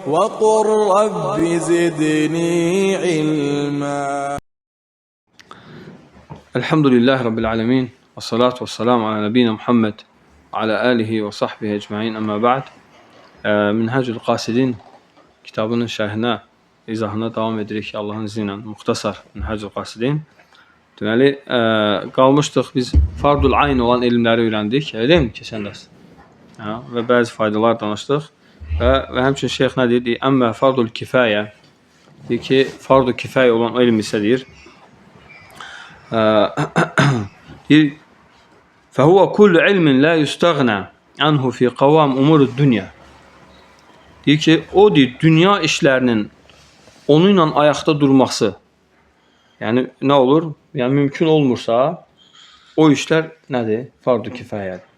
وقل رب زدني علما. Elhamdülillahi Rabbil alemin. Ve salatu ve selamu ala nebina Muhammed ala alihi ve sahbihi ecmain. Amma ba'd. Minhacul Qasidin kitabının şərhinə, izahına davam edirik Allah'ın izni ilə. Muxtasar Minhacul Qasidin. Deməli, qalmışdıq biz fardul ayn olan elmləri öyrəndik. Elə mi keçən dərs? Və bəzi faydalar danışdıq. Və həmçinin şeyx nə deyir? Əmmə fardul kifayə. Deyir ki, fardu kifayə olan elm isə deyir. Deyir, فَهُوَ كُلُّ عِلْمٍ لَا يُسْتَغْنَى عَنْهُ فِي قَوَامِ أُمُورِ الدُّنْيَا. Deyir ki, o deyir, dünya işlərinin onunla ayaqda durması, yəni nə olur? Yəni mümkün olmursa, o işlər nədir? Fardu kifayədir.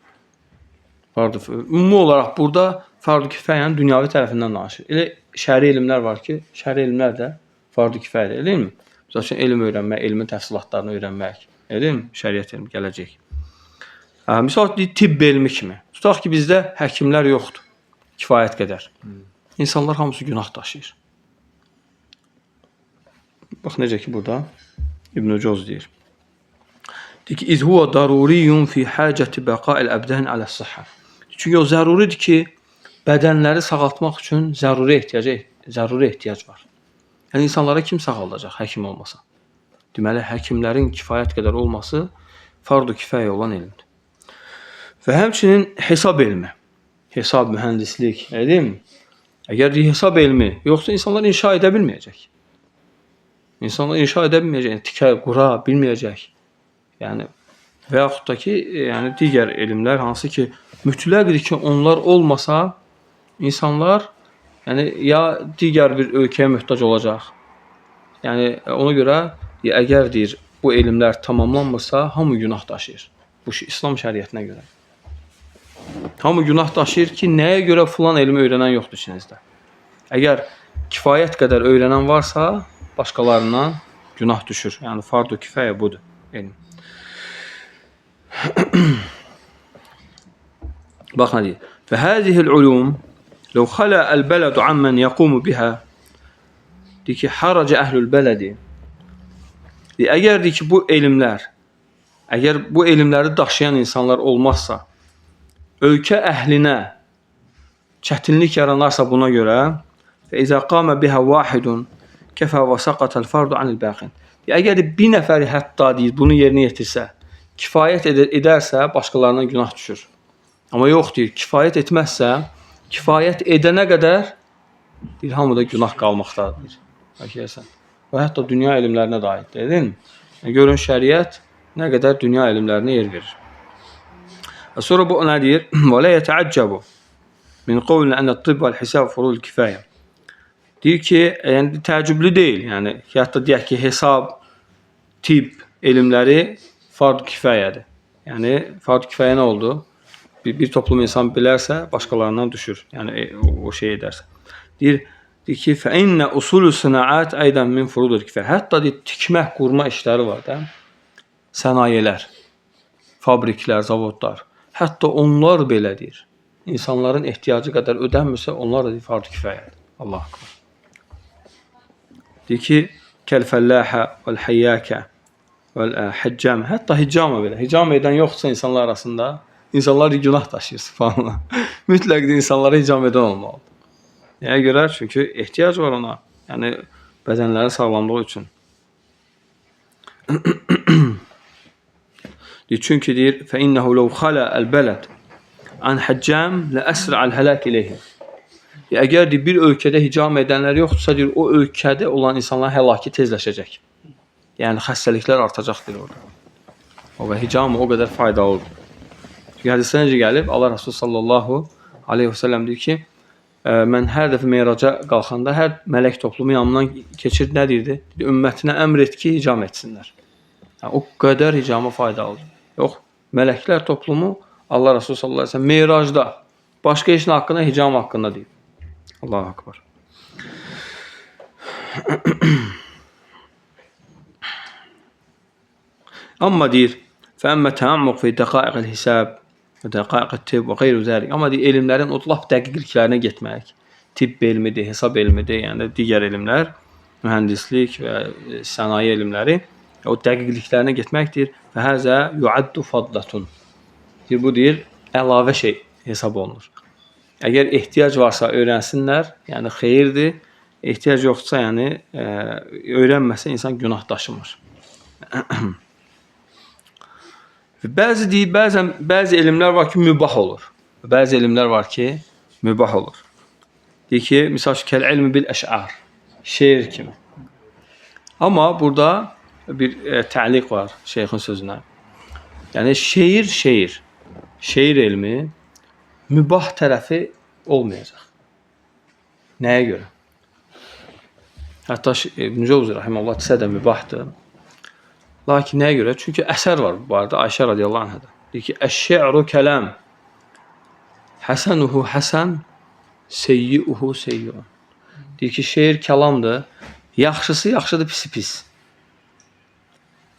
Ümumi olaraq burada fardu kifayənin dünyavi tərəfindən danışır. Elə şəri elmlər var ki, şəri elmlər də fardu kifayədir, elə mi? Məsəl üçün, elm öyrənmək, elmin təfsilatlarını öyrənmək, elə mi? Şəriət elmi gələcək. Misal, tibb elmi kimi. Tutaq ki, bizdə həkimlər yoxdur, kifayət qədər. İnsanlar hamısı günah daşıyır. Bax, necə ki, burada İbn-i Coz deyir. Deyir ki, İz huva daruriyyun fi həcəti bəqail əbdən aləs-səhə. Çünki o zəruridir ki, bədənləri sağaltmaq üçün zəruri ehtiyac var. Yəni, insanlara kim sağaldacaq, həkim olmasa? Deməli, həkimlərin kifayət qədər olması fardu kifayə olan elmdir. Və həmçinin hesab elmi, hesab, mühəndislik, deyil mi? Əgər hesab elmi yoxsa insanlar inşa edə bilməyəcək. İnsanlar inşa edə bilməyəcək, yəni tikə, qura bilməyəcək. Yəni, və yaxud da ki, yəni digər elmlər hansı ki, mütləqdir ki, onlar olmasa, insanlar yəni, ya digər bir ölkəyə möhtac olacaq. Yəni, ona görə, əgər deyir, bu elmlər tamamlanmırsa, hamı günah daşıyır. Bu İslam şəriətinə görə. Hamı günah daşıyır ki, nəyə görə filan elmi öyrənən yoxdur içinizdə. Əgər kifayət qədər öyrənən varsa, başqalarından günah düşür. Yəni, fardu kifayə budur elm. Bax, nə deyir? Fəhədihil ulum لو خلى البلد عمن يقوم بها deyir ki, haraca əhlül bələdi. Əgər deyir ki, bu elmlər, əgər bu elmləri daşıyan insanlar olmazsa, ölkə əhlinə çətinlik yaranarsa buna görə فَإِذَا قَامَ بِهَا وَاحِدٌ كَفَى وَسَقَتَ الْفَرْضُ عَنِ الْبَاقِينَ. Əgər bir nəfəri hətta deyir, bunu yerinə yetirsə, kifayət edərsə, başqalarına günah düşür. Amma yox deyir, kifayət etməzsə, kifayət edənə qədər deyir, hamıda günah qalmaqdadır. Və hətta dünya elmlərinə də aiddir, edin. Görün, şəriət nə qədər dünya elmlərinə yer verir. Sonra bu nə deyir? وَلَا يَتَعَجَّبُ مِنْ قَوْلِنَ أَنَّ الطِّبَّ وَالْحِسَابُ فُرُوضُ الْكِفَايَةِ. Deyir ki, yəni təəccüblü deyil. Yəni, hətta deyək ki, hesab, tibb elmləri fardu kifayədir. Yəni, fardu kifayə nə oldu? Bir toplum insan bilərsə, başqalarından düşür. Yəni, o şey edərsə. Deyir ki, فَإِنَّ أُصُولُ الصِّنَاعَاتِ أَيْضًا مِنْ فُرُوضِ الْكِفَايَةِ. Hətta deyir, tikmək, qurma işləri var da. Sənayelər, fabriklər, zavodlar. Hətta onlar belə deyir. İnsanların ehtiyacı qədər ödənmirsə, onlar da deyir, fardu kifayədir. Allah akbar. Deyir ki, kəl-fəlləhə vəl-həyyəkə vəl-həccəm. Hətta hiccama belə. Hiccam edən yoxsa insanlar arasında, İnsanlar günah daşıyır, subhanallah. Mütləq insanlara hicam edən olmalıdır. Nəyə görə? Çünki ehtiyac var ona. Yəni, bədənləri sağlamlığı üçün. Çünki deyir, فَإِنَّهُ لَوْ خَلَى الْبَلَدِ عَنْ حَجَّامٍ لَأَسْرَعَ الْهَلَاكِ إِلَيْهِ. Əgər deyir, bir ölkədə hicam edənlər yoxdursa, deyir, o ölkədə olan insanların həlaki tezləşəcək. Yəni, xəstəliklər artacaqdır orada. Və hicam o qədər faydalıdır. Çünki hədisdə necə gəlib, Allah Rasulü sallallahu aleyhi və səlləm deyir ki, mən hər dəfə meyraca qalxanda, hər mələk toplumu yanımdan keçir, nə deyirdi? Ümmətinə əmr et ki, hicam etsinlər. Yəni, o qədər hicama faydalıdır. Yox, mələklər toplumu Allah Rasulü sallallahu aleyhi və səlləm meyracda, başqa işin haqqında, hicam haqqında deyir. Allahu akbar. Amma deyir, فَأَمَّا تَعَمُّقْ فِي دَقَائِقِ الْحِسَابِ və dəqaiq-ı-tibb və qeyru zəlik. Amma elmlərin o lap dəqiqliklərinə getmək, tibb elmidir, hesab elmidir, yəni digər elmlər, mühəndislik və sənaye elmləri o dəqiqliklərinə getməkdir. Və həzə yuaddu fadlatun. Bu deyir, əlavə şey hesab olunur. Əgər ehtiyac varsa öyrənsinlər, yəni xeyirdir. Ehtiyac yoxsa, yəni öyrənməsə insan günah daşımır. Bəzi elmlər var ki, mübah olur. Bəzi elmlər var ki, mübah olur. Deyir ki, misal ki, kəl-ilmi bil-əş'ar, şeir kimi. Amma burada bir təliq var şeyxin sözünə. Yəni şeir elmi mübah tərəfi olmayacaq. Nəyə görə? Hətta İbn Cəvzi rahimehullah desə də mübahdır. Lakin nəyə görə? Çünki əsər var bu arada Ayşə radiyallahu anhədən. Deyir ki, əş-şi'ru kəlam. Həsənuhu həsən, seyyi'uhu seyyi'un. Deyir ki, şeir kəlamdır. Yaxşısı yaxşıdır, pisi pis.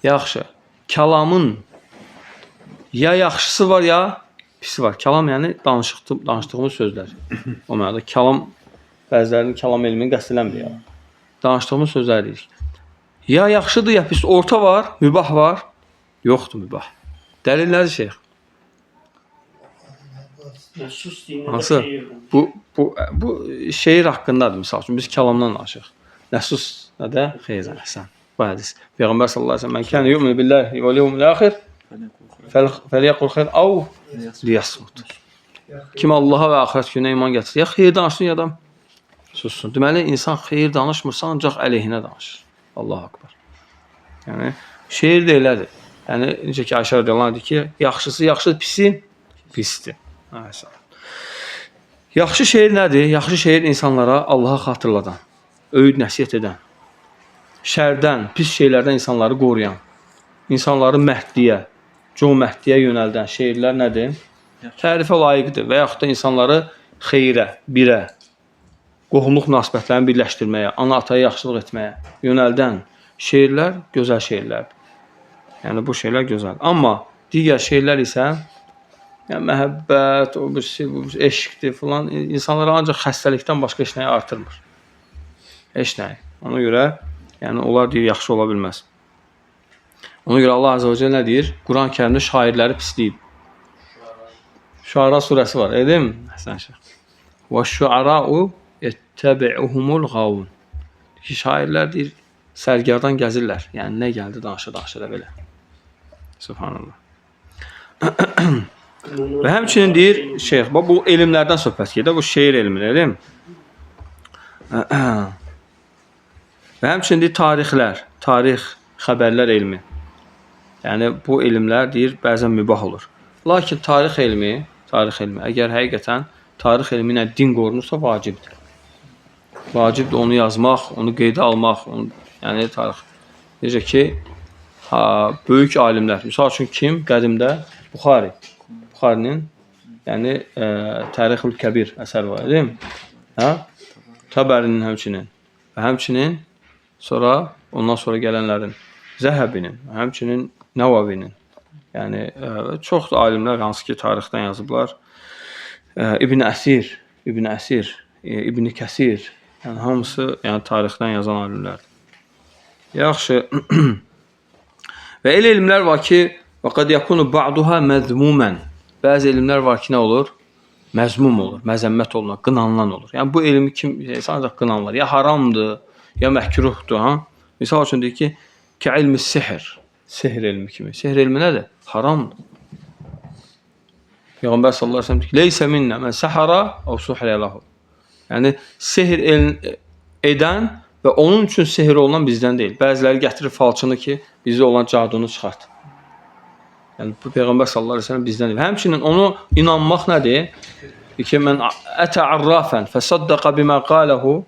Yaxşı. Kəlamın ya yaxşısı var, ya pisi var. Kəlam yəni danışdığımız sözlər. O mənada kəlam, bəzilərinin kəlam elmini qəsd eləmir ya. Danışdığımız sözlər deyirik. Ya yaxşıdır, ya pis. Orta var, mübah var. Yoxdur mübah. Dəlil nədir şeyx? Hansı? Bu şeir haqqındadır misal üçün. Biz kəlamdan danışırıq. Nəsus nədə? Xeyr, əhsən. Bu hədis. Peyğəmbər sallallahu əleyhi və səlləm "Mən kana yu'minu billahi vel yevmil axir felyaqul xeyr aw liyasmut." Kim Allaha və axirət gününə iman gətirir, ya xeyir danışsın, ya da sussun. Deməli, insan xeyir danışmırsa, ancaq əleyhinə danışır. Allahu akbar. Yəni, şeir də elədir. Yəni, necə ki, Ayşə radiyallahu anh deyir ki, yaxşısı yaxşıdır, pisi pisdir. Yaxşı şeir nədir? Yaxşı şeir insanlara Allaha xatırladan, öyüd nəsiyyət edən, şərdən, pis şeylərdən insanları qoruyan, insanları məhdliyə, cömərtliyə yönəldən şeirlər nədir? Tərifə layiqdir və yaxud da insanları xeyrə, birə, qohumluq münasibətlərini birləşdirməyə, ana-ataya yaxşılıq etməyə yönəldən şeirlər gözəl şeirlərdir. Yəni, bu şeylər gözəl. Amma digər şeirlər isə yəni, məhəbbət, eşqdir filan, insanlara ancaq xəstəlikdən başqa heç nəyi artırmır. Heç nəyi. Ona görə, yəni, onlar deyir, yaxşı ola bilməz. Ona görə Allah Azze və Celle nə deyir? Quran-ı Kərimdə şairləri pisləyib. Şuara surəsi var, edeyim mi? Əhsən şeyx. وَالشُّعَرَاءُ يَتَّبِعُهُمُ الْغَوْنِ. Ki, şairlər deyir, sərgardan gəzirlər. Yəni, nə gəldi, danışa da belə. Subhanallah. Və həmçinin deyir, şeyx, bu elmlərdən söhbət gedir, bu şeir elmidir, deyil mi? Və həmçinin deyir, tarix, xəbərlər elmi. Yəni, bu elmlər deyir, bəzən mübah olur. Lakin tarix elmi, əgər həqiqətən tarix elmi ilə din qorunursa, vacibdir. Vacibdir onu yazmaq, onu qeydə almaq, yəni tarix. Necə ki, böyük alimlər, misal üçün kim? Qədimdə Buxarinin, yəni Tarixul Kəbir əsəri var, deyil mi? Təbərinin həmçinin və həmçinin ondan sonra gələnlərin Zəhəbinin, həmçinin Nəvavinin, yəni çox da alimlər hansı ki tarixdən yazıblar. İbn Əsir, İbn Kəsir, yəni hamısı yəni tarixdən yazan alimlərdir. Yaxşı. Və elə elmlər var ki, və qad yakunu ba'duha məzmumən. Bəzi elmlər var ki, nə olur? Məzmum olur, məzəmmət olunur, qınanılan olur. Yəni bu elmi kim ancaq qınanlar, ya haramdır, ya məhkruhdur, Misal üçün deyir ki, kəilmi sehr elmi kimi. Sehr elmi nədir? Haramdır. Peyğəmbər sallallahu əleyhi və səlləm deyir ki, "Leysə minnə men səhara aw suhriya lahu." Yəni sehr edən və onun üçün sehr olunan bizdən deyil. Bəziləri gətirir falçını ki, bizdə olan cadunu çıxart. Yəni bu Peyğəmbər sallallahu əleyhi və səlləm bizdən deyil. Həmçinin onu inanmaq nədir? Ki, "Mən ətə arrafən fəsaddaqa bima qalahu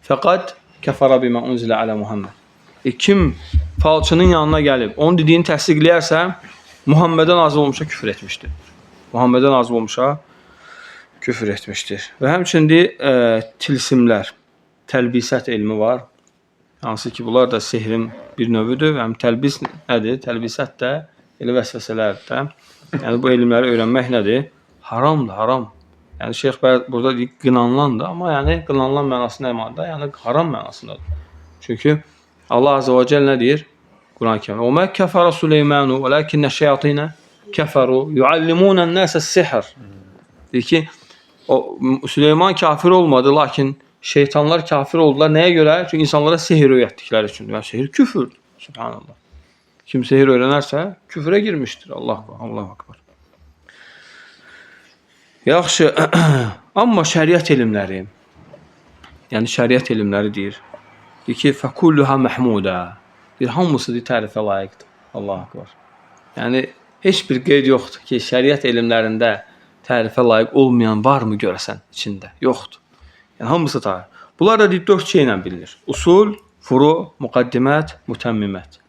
fəqad kəfara bima unzilə alə Muhammed." Kim falçının yanına gəlib, onun dediyini təsdiqləyərsə, Muhammedən nazil olmuşa küfür etmişdir. Muhammedən nazil olmuşa küfür etmişdir. Və həmçində tilsimlər, təlbisət elmi var. Hansı ki, bunlar da sehrin bir növüdür. Həm təlbis nədir? Təlbisət də elə vəsvəsələrdir də. Yəni bu elmləri öyrənmək nədir? Haramdır, haram. Yəni şeyx burada deyir qınanılan da, amma yəni qınanılan mənası nə mənada? Yəni haram mənasındadır. Çünki Allah Azze ve Celle nə deyir? Quran-ı Kerimdə: "Və mə kəfərə Süleymanu, velakinnə şeyatinə kəfəru yuallimunən nəsə sihr." Deyir ki, o Süleyman kafir olmadı, lakin şeytanlar kafir oldular. Nəyə görə? Çünki insanlara sehir öyrətdikləri üçün. Yəni sehir küfürdür. Subhanallah. Kim sehir öyrənərsə küfrə girmişdir. Allahu akbar. Yaxşı, amma şəriət elmləri, yəni şəriət elmləri deyir ki, fəkulluha məhmuda. Deyir, hamısı deyir, tərifə layiqdir. Allahu akbar. Yəni, heç bir qeyd yoxdur ki, şəriət elmlərində tərifə layiq olmayan varmı görəsən içində? Yoxdur. Yəni, hamısı tarif. Bunlar da deyir, 4 şeylə bilinir. Usul, furu, müqaddimət, mütəmmimət.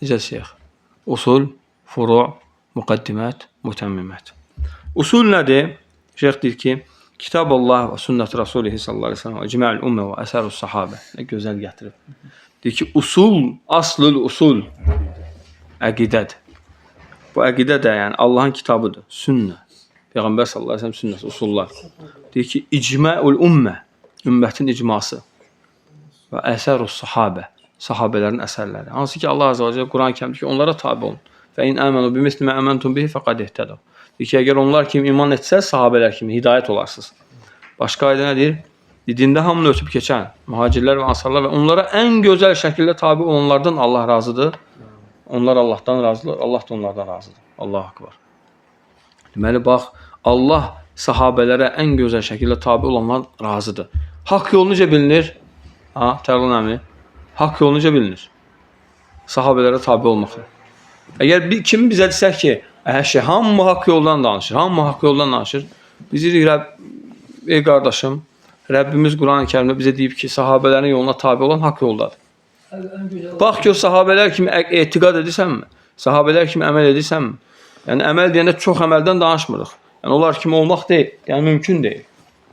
Necə şeyx? Usul, furu, müqaddimət, mütəmmimət. Usul nədir? Şeyx deyir ki, Kitab Allah və sünnət Rasulihi sallallahu aleyhi ve sellem və icma'l ümmə və əsərus sahabə. Nə gözəl gətirib. Deyir ki, usul, aslül usul əqidədir. Bu əqidə də yəni Allahın kitabıdır, sünnə. Peyğəmbər sallallahu aleyhi ve sellem sünnəsi, usullar. Deyir ki, icma'ul ümmə, ümmətin icması və əsərus sahabə, sahabələrin əsərləri. Hansı ki, Allah Azze ve Celle Quran-ı Kerimdə ki, onlara tabi olun. Və in əmənu bimisli mə əməntum bihi fəqad ihtədəv. Deyir ki, əgər onlar kimi iman etsəz, sahabələr kimi hidayət olarsınız. Başqa ayda nə deyir? Dində hamını ötüb keçən mühacirlər və ansarlar və onlara ən gözəl şəkildə tabi olanlardan Allah razıdır. Onlar Allahdan razıdır, Allah da onlardan razıdır. Allahu akbar. Deməli, bax, Allah sahabələrə ən gözəl şəkildə tabi olanlar razıdır. Haqq yolu necə bilinir? Tərlan əmi. Haqq yolu necə bilinir? Sahabələrə tabi olmaqla. Əgər kim bizə desək ki, hamı haqq yoldan danışır, hamı haqq yoldan danışır. Biz deyirik, ey qardaşım, Rəbbimiz Quran-ı Kerimdə bizə deyib ki, sahabələrin yoluna tabi olan haqq yoldadır. Bax ki, o sahabələr kimi etiqad edirsənmi? Sahabələr kimi əməl edirsənmi? Yəni, əməl deyəndə çox əməldən danışmırıq. Yəni, onlar kimi olmaq deyil, yəni mümkün deyil.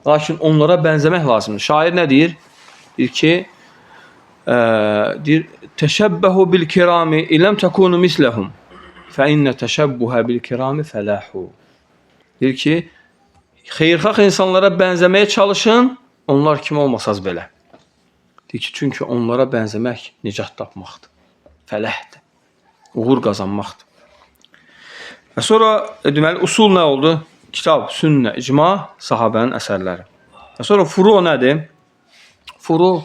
Lakin onlara bənzəmək lazımdır. Şair nə deyir? Deyir ki, təşəbbəhu bil kirami iləm təkunu misləhum fə innə təşəbbuhə bil kirami fələhu. Deyir ki, xeyirxah insanlara bənzəməyə çalışın, onlar kimi olmasaz belə. Deyir ki, çünki onlara bənzəmək nicat tapmaqdır, fələhdir, uğur qazanmaqdır. Və sonra, deməli, usul nə oldu? Kitab, sünnə, icma, sahabənin əsərləri. Və sonra furu nədir? Furu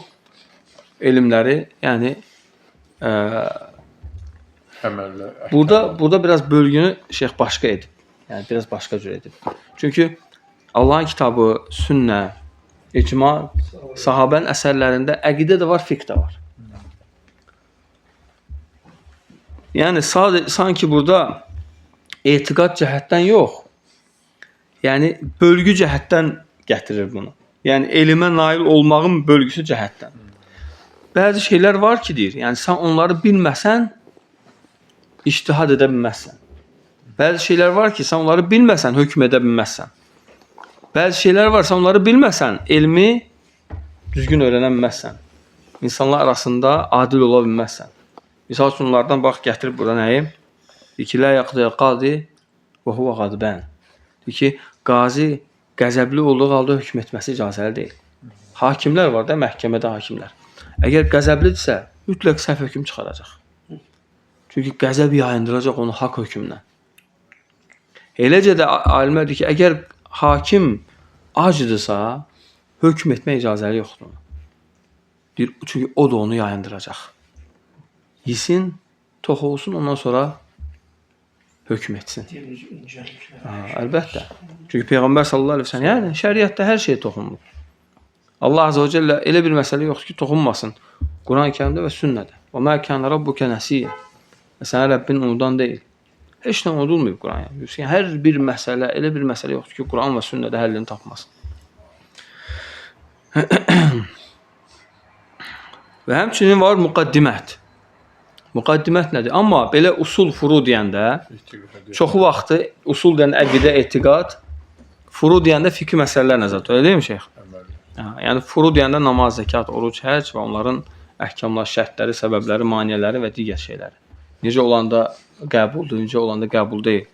elmləri, yəni burada biraz bölgünü şeyx başqa edib. Yəni biraz başqa cür edib. Çünki Allahın kitabı, sünnə, icma, sahabənin əsərlərində əqidə də var, fiqh də var. Yəni sanki burada etiqad cəhətdən yox, yəni bölgü cəhətdən gətirir bunu. Yəni elmə nail olmağın bölgüsü cəhətdən. Bəzi şeylər var ki, deyir, yəni sən onları bilməsən, ictihad edə bilməzsən. Bəzi şeylər var ki, sən onları bilməsən, hökm edə bilməzsən. Bəzi şeylər var, sən onları bilməsən, elmi düzgün öyrənə bilməzsən. İnsanlar arasında adil ola bilməzsən. Misal üçün, onlardan bax, gətirib burada nəyi? Deyir ki, lə yaqdiyə qadi və huvə qadbən. Deyir ki, qazi qəzəbli olduğu halda hökm etməsi icazəli deyil. Hakimlər var da, məhkəmədə hakimlər. Əgər qəzəblidirsə, mütləq səhv hökm çıxaracaq. Çünki qəzəb yayındıracaq onu haqq hökmdən. Eləcə də alimlər deyir ki, əgər hakim acıdırsa, hökm etmək icazəli yoxdur. Deyir, çünki o da onu yayındıracaq. Yesin, tox olsun, ondan sonra hökm etsin. Əlbəttə. Çünki Peyğəmbər sallallahu aleyhi ve sellem, yəni şəriətdə hər şey toxunulur. Allah Azze ve Celle elə bir məsələ yoxdur ki, toxunmasın. Quran-ı Kerimdə və sünnədə. Və mə kənə rabbuke nəsiyə. Və sənə Rəbbin unudan deyil. Heç nə unudulmayıb Quran-ı. Yəni, hər bir məsələ, elə bir məsələ yoxdur ki, Quran və sünnədə həllini tapmasın. Və həmçinin var müqaddimət. Müqaddimət nədir? Amma belə usul, furu deyəndə, çoxu vaxtı usul deyəndə əqidə, etiqad, furu deyəndə fiqh məsələlər nəzərdə tutulur, deyil mi şeyx? Yəni furu deyəndə namaz, zəkat, oruc, həcc və onların əhkamlar, şərtləri, səbəbləri, maniyələri və digər şeyləri. Necə olanda qəbuldur, necə olanda qəbul deyil.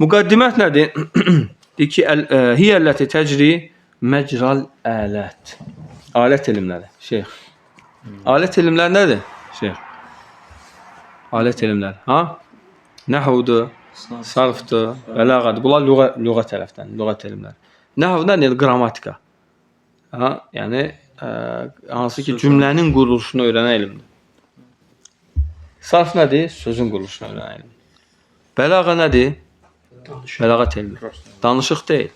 Müqaddimət nədir? Deyir ki, hiyəlləti təcri məcral ələt. Alət elmləri, şeyx. Alət elmləri nədir, şeyx? Alət elmləri, ha? Nəhvdir, sarfdır, bəlağadır. Bunlar lüğət tərəfdən, lüğət elmləri. Nəhv nədir? Qrammatika. Ha? Yəni, hansı ki, cümlənin quruluşunu öyrənən elmdir. Sarf nədir? Sözün quruluşunu öyrənən elmdir. Bəlağa nədir? Bəlağat elmi. Danışıq deyil.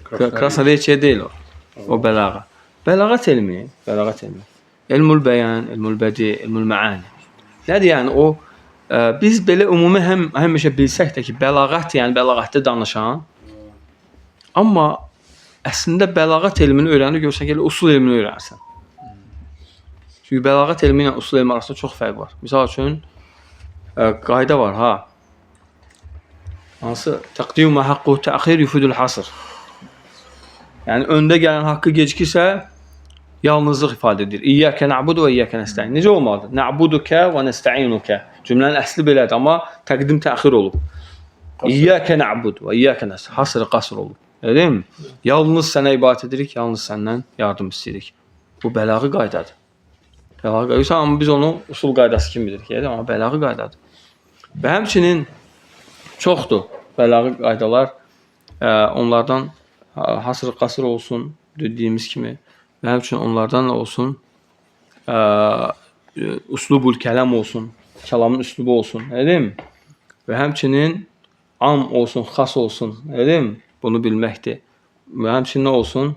Krasnodeyçiyə deyil o. O bəlağa. Bəlağat elmi. Elmül bəyan, elmül bədi, elmül məani. Nədir yəni o? Biz belə ümumi həmişə bilsək də ki, bəlağat yəni bəlağatda danışan. Amma əslində bəlağat elmini öyrənir, görsən ki, usul elmini öyrənirsən. Çünki bəlağat elmi ilə usul elmi arasında çox fərq var. Misal üçün, qayda var, ha? Hansı? Təqdim və haqqu təxir yufidul hasr. Yəni, öndə gələn haqqı gecikirsə, yalnızlıq ifadə edir. İyyəkə na'budu və iyyəkə nəstəin. Necə olmalıdır? Na'budukə və nəstəinukə. Cümlənin əsli belədir, amma təqdim təxir olub. İyyəkə na'budu və iyyəkə nəstəin. Hasr qasr olub. Değil mi? Yalnız sənə ibadət edirik, yalnız səndən yardım istəyirik. Bu bəlağı qaydadır. Amma biz onu usul qaydası kimi bilirik. Amma bəlağı qaydadır. Və həmçinin çoxdur bəlağı qaydalar. Onlardan hasr qasr olsun, dediyimiz kimi. Və həmçinin onlardan olsun, uslubul kəlam olsun, kəlamın üslubu olsun. Değil mi? Və həmçinin am olsun, xas olsun. Değil mi? Bunu bilməkdir. Və həmçinin nə olsun?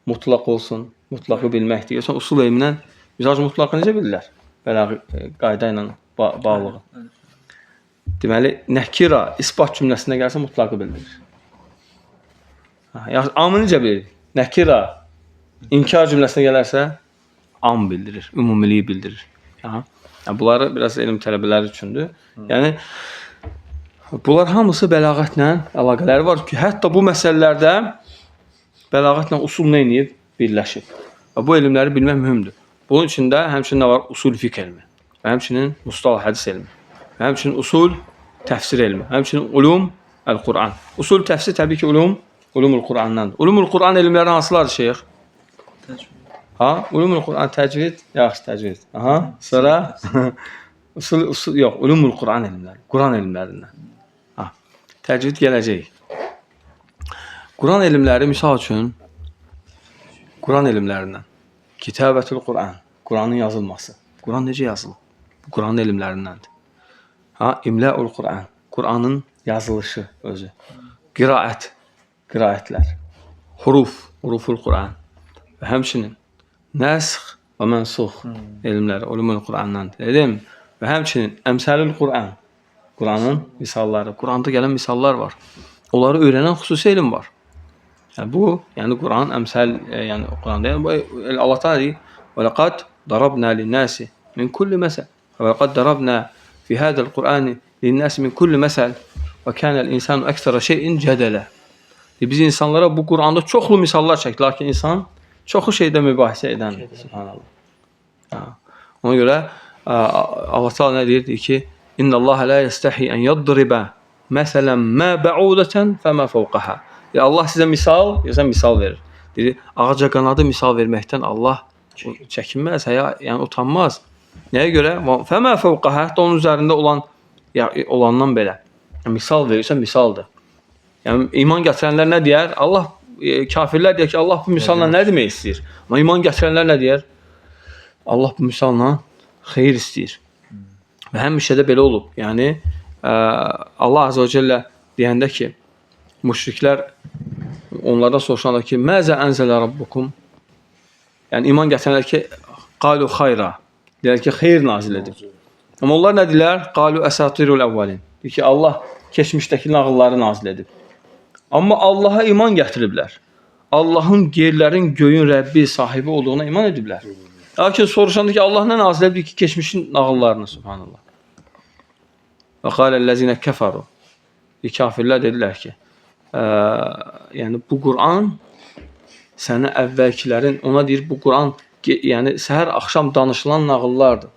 Mutlaq olsun. Mutlaqı bilməkdir. Yoxsa usul elmindən misal mutlaqı necə bilirlər? Bəlağı qayda ilə bağlı. Deməli, nəkira isbat cümləsində gəlsə mutlaqı bildirir. Amı necə bilir? Nəkira inkar cümləsinə gələrsə am bildirir, ümumiliyi bildirir. Bunları biraz elm tələbələri üçündür. Yəni, bunlar hamısı bəlağətlə əlaqələri var ki, hətta bu məsələlərdə bəlağətlə usul nə edib? Birləşib. Bu elmləri bilmək mühümdür. Bunun içində həmçinin nə var? Usul fiqh elmi. Və həmçinin mustalah hədis elmi. Və həmçinin usul təfsir elmi. Həmçinin ulum əl-Quran. Usul təfsir təbii ki, ulumul Qurandandır. Ulumul Quran elmləri hansılardır, şeyx? Ha? Ulumul Quran təcvid? Yaxşı, təcvid. Aha. Sonra usul yox, ulumul Quran elmləri. Quran elmlərindən. Ha. Təcvid gələcək. Quran elmləri misal üçün Quran elmlərindən. Kitabətül Quran. Quranın yazılması. Quran necə yazılır? Bu Quran elmlərindəndir. Ha, İmləul Quran. Quranın yazılışı özü. Qiraət. Qiraətlər. Huruful Quran. Və həmçinin nəsx və mənsux elmləri ulumul Qurandandır. Dedim? Və həmçinin əmsəlül Quran. Quranın misalları. Quranda gələn misallar var. Onları öyrənən xüsusi elm var. Yəni bu, yəni Quranın əmsəl, yəni Quranda, yəni Allah Teala deyir: "Və laqad darabna lin-nasi min kulli məsəl." Və laqad darabna fi hadal Qur'ani lin-nasi min kulli məsəl və kana el-insanu əksara şeyin cədələ. Biz insanlara bu Quranda çoxlu misallar çəkdik, lakin insan çoxu şeydə mübahisə edəndir. Subhanallah. Ona görə Allah Teala nə deyir? Deyir ki: "İnnallaha la yastahi an yadriba məsələn ma ba'udatan fama fawqaha." Allah sizə misal verir. Deyir, ağaca qanadı misal verməkdən Allah çəkinməz, yəni utanmaz. Nəyə görə? Fəmə fəvqəhə, hətta onun üzərində olandan belə. Misal verirsə, misaldır. Yəni, iman gətirənlər nə deyər? Kafirlər deyər ki, Allah bu misalla nə demək istəyir? Amma iman gətirənlər nə deyər? Allah bu misalla xeyir istəyir. Və həmişə də belə olub. Yəni, Allah Azə və Cəllə deyəndə ki, müşriklər onlardan soruşanlar ki, "Məzə ənzələ rabbukum?" Yəni iman gətirənlər ki, "Qalu xayra." Deyirlər ki, xeyir nazil edib. Amma onlar nə deyirlər? "Qalu əsatirul əvvəlin." Deyir ki, Allah keçmişdəki nağılları nazil edib. Amma Allaha iman gətiriblər. Allahın yerlərin, göyün Rəbbi, sahibi olduğuna iman ediblər. Lakin soruşanda ki, Allah nə nazil edib ki, keçmişin nağıllarını, subhanallah. Və qaləl-ləzinə kəfəru. Kafirlər dedilər ki, yəni bu Quran sənə əvvəlkilərin, ona deyir bu Quran yəni səhər axşam danışılan nağıllardır.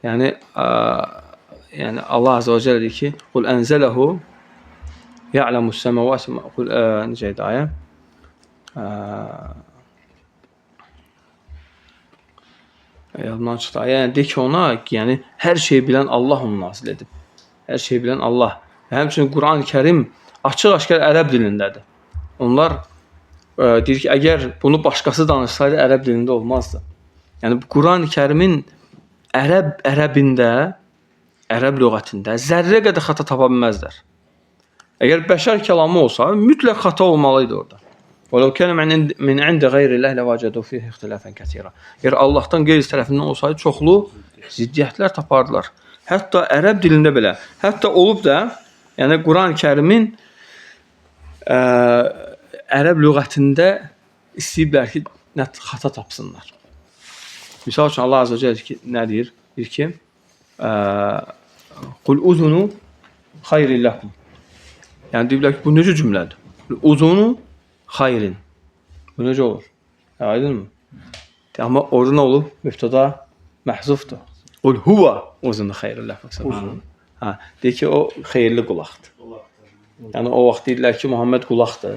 Yəni Allah Azə və Cəllə deyir ki, "Qul ənzələhu Ya'lemus semavati necə idi ayə? Yadımdan çıxdı. Yəni de ki ona, yəni hər şeyi bilən Allah onu nazil edib. Hər şeyi bilən Allah. Və həmçinin Quran-Kərim açıq-aşkar ərəb dilindədir. Onlar deyir ki, əgər bunu başqası danışsaydı ərəb dilində olmazdı. Yəni Quran-Kərimin ərəbində, ərəb lüğətində zərrə qədər xata tapa bilməzlər. Əgər bəşər kəlamı olsa, mütləq xata olmalıydı orada. وَلَوْ كَانَ مِنْ عِنْدِ غَيْرِ اللّٰهِ لَوَجَدُوا فِيهِ اخْتِلَافًا كَثِيرًا. Əgər Allahdan qeyri tərəfindən olsaydı, çoxlu ziddiyyətlər tapardılar. Hətta ərəb dilində belə, hətta olub da, yəni Quran-Kərimin ərəb lüğətində istəyiblər ki, xata tapsınlar. Misal üçün Allah Azze ve Celle nə deyir? Deyir ki, قُلْ اُذُنُوا خَيْرٍ لَكُمْ. Yəni deyiblər ki, bu necə cümlədir? Uzunu xayrin. Bu necə olur? Aydın mı? Amma orada nə olub? Mübtəda məhzufdur. Qul huva uzunu xayrin lakum. Deyir ki, o xeyirli qulaqdır. Yəni o vaxt deyirlər ki, Muhammed qulaqdır.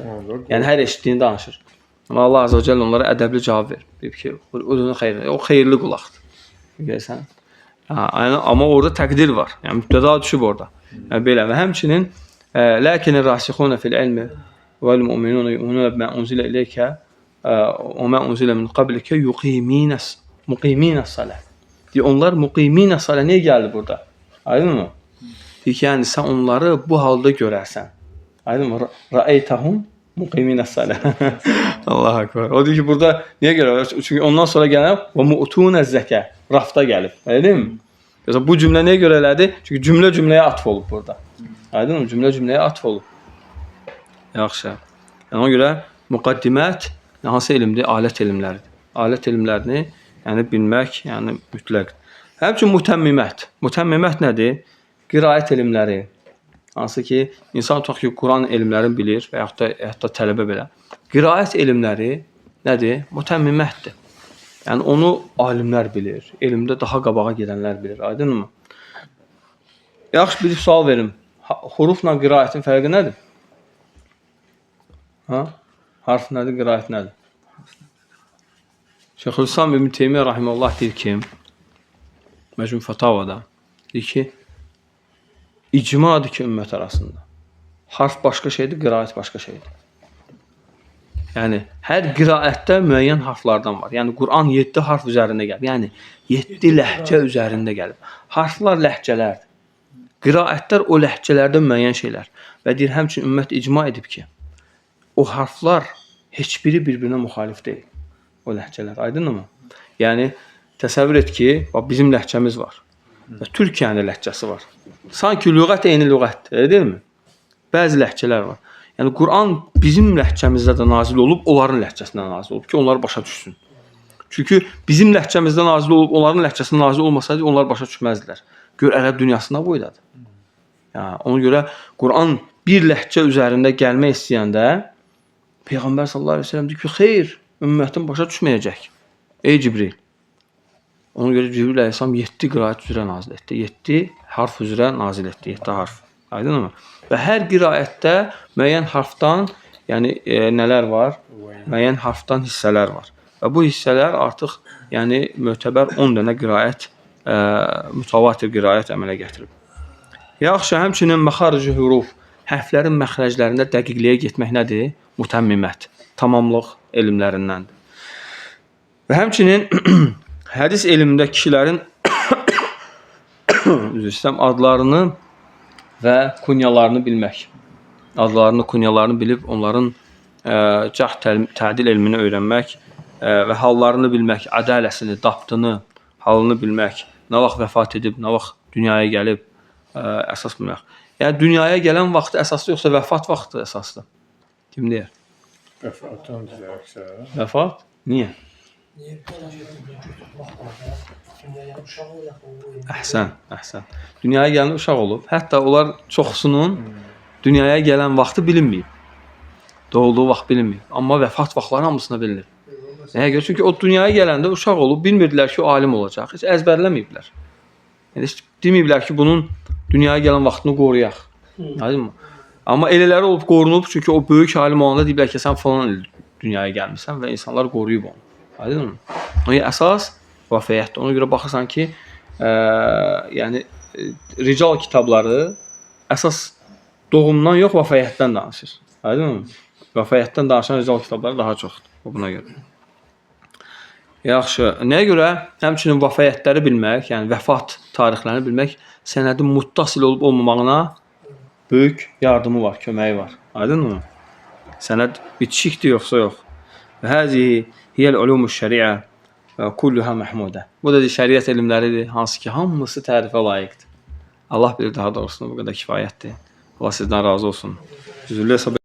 Yəni hər eşitdiyini danışır. Amma Allah Azze ve Celle onlara ədəbli cavab verir. Deyir ki, uzunu xeyrin. O xeyirli qulaqdır. Görürsən? Amma orada təqdir var. Yəni mübtəda düşüb orada. Yəni belə və həmçinin لكن الراسخون في العلم والمؤمنون يؤمنون بما أنزل إليك وما أنزل من قبلك مقيمين الصلاة. Deyir, onlar muqimin as-salah niyə gəldi burada? Aydın mı? Deyir ki, yəni sən onları bu halda görərsən. Aydın mı? Ra'aytahum muqimin as-salah. Allah akbar. O deyir ki, burada niyə görə? Çünki ondan sonra gəlib və mu'tuna zəkə rafta gəlib. Aydın mı? Mesela bu cümlə nəyə görə elədi? Çünki cümləyə atf olub burada. Aydın mı? Cümləyə atf olub. Yaxşı. Yəni ona görə müqaddimət hansı elmdir? Alət elmləridir. Alət elmlərini yəni bilmək, yəni mütləq. Həmçinin mütəmmimət. Mütəmmimət nədir? Qiraət elmləri. Hansı ki, insan tutaq ki, Quran elmlərini bilir və yaxud da tələbə belə. Qiraət elmləri nədir? Mütəmmimətdir. Yəni onu alimlər bilir. Elmdə daha qabağa gedənlər bilir. Aydın mı? Yaxşı, bir sual verim. Hurufla qiraətin fərqi nədir? Harf nədir, qiraət nədir? Şeyxülislam İbn Teymiyyə rahimehullah deyir ki, Məcmu Fətavada deyir ki, icmadır ki, ümmət arasında. Harf başqa şeydir, qiraət başqa şeydir. Yəni, hər qiraətdə müəyyən harflardan var. Yəni, Quran 7 harf üzərində gəlib. Yəni, 7 ləhcə üzərində gəlib. Harflar ləhcələrdir. Qiraətlər o ləhcələrdə müəyyən şeylər. Və deyir, həmçinin ümmət icma edib ki, o harflar heç biri bir-birinə müxalif deyil. O ləhcələr, aydın mı? Yəni, təsəvvür et ki, bizim ləhcəmiz var. Və Türkiyənin ləhcəsi var. Sanki lüğət eyni lüğətdir, deyil mi? Bəzi ləhcələr var. Yəni, Quran bizim ləhcəmizdə də nazil olub, onların ləhcəsində nazil olub ki, onlar başa düşsün. Çünki bizim ləhcəmizdə nazil olub, onların ləhcəsində nazil olmasaydı, onlar başa düşməzdilər. Gör, ərəb dünyasında boydadır. Yəni, ona görə Quran bir ləhcə üzərində gəlmək istəyəndə Peyğəmbər sallallahu aleyhi ve sellem deyir ki, xeyr, ümmətin başa düşməyəcək. Ey Cibril. Ona görə Cibril əleyhissalam 7 qiraət üzrə nazil etdi. 7 harf üzrə nazil etdi. 7 harf. Aydın mı? Və hər qiraətdə müəyyən harfdan, yəni nələr var? Müəyyən harfdan hissələr var. Və bu hissələr artıq yəni mötəbər 10 dənə qiraət, mütəvatir qiraət əmələ gətirib. Yaxşı, həmçinin məxaric huruf, hərflərin məxrəclərində dəqiqliyə getmək nədir? Mütəmmimət, tamamlıq elmlərindəndir. Və həmçinin hədis elmində kişilərin adlarını və kunyalarını bilmək. Adlarını, kunyalarını bilib onların cəh tədil elmini öyrənmək və hallarını bilmək, ədaləsini, dabtını, halını bilmək, nə vaxt vəfat edib, nə vaxt dünyaya gəlib, əsas bilmək. Yəni, dünyaya gələn vaxtı əsaslı, yoxsa vəfat vaxtı əsaslı? Kim deyər? Vəfatdan deyərsə. Vəfat? Niyə? Əhsən. Dünyaya gələn uşaq olub. Hətta onlar çoxsunun dünyaya gələn vaxtı bilinməyib. Doğulduğu vaxt bilinməyib. Amma vəfat vaxtları hamısına bilinir. Nəyə görə? Çünki o dünyaya gələndə uşaq olub, bilmirdilər ki, o alim olacaq. Heç əzbərləməyiblər. Yəni, heç deməyiblər ki, bunun dünyaya gələn vaxtını qoruyaq. Aydın mı? Amma elələri olub qorunub, çünki o böyük alim olanda deyiblər ki, sən falan il dünyaya gəlmisən və insanlar qoruyub onu. Aydınmı? Ona əsas vəfayətdir. Ona görə baxırsan ki, yəni rical kitabları əsas doğumdan yox, vəfayətdən danışır. Aydınmı? Vəfayətdən danışan rical kitabları daha çoxdur. Buna görə. Yaxşı. Nəyə görə? Həmçinin vəfayətləri bilmək, yəni vəfat tarixlərini bilmək sənədin muttasil olub olmamağına böyük yardımı var, köməyi var. Aydınmı? Sənəd bitişikdir yoxsa yox. Və həzihi hiyəl ulumuş şəriə və kulluha məhmudə. Bu da şəriət elmləridir, hansı ki, hamısı tərifə layiqdir. Allah bilir daha doğrusunu, bu qədər kifayətdir. Allah sizdən razı olsun. Üzürlü hesab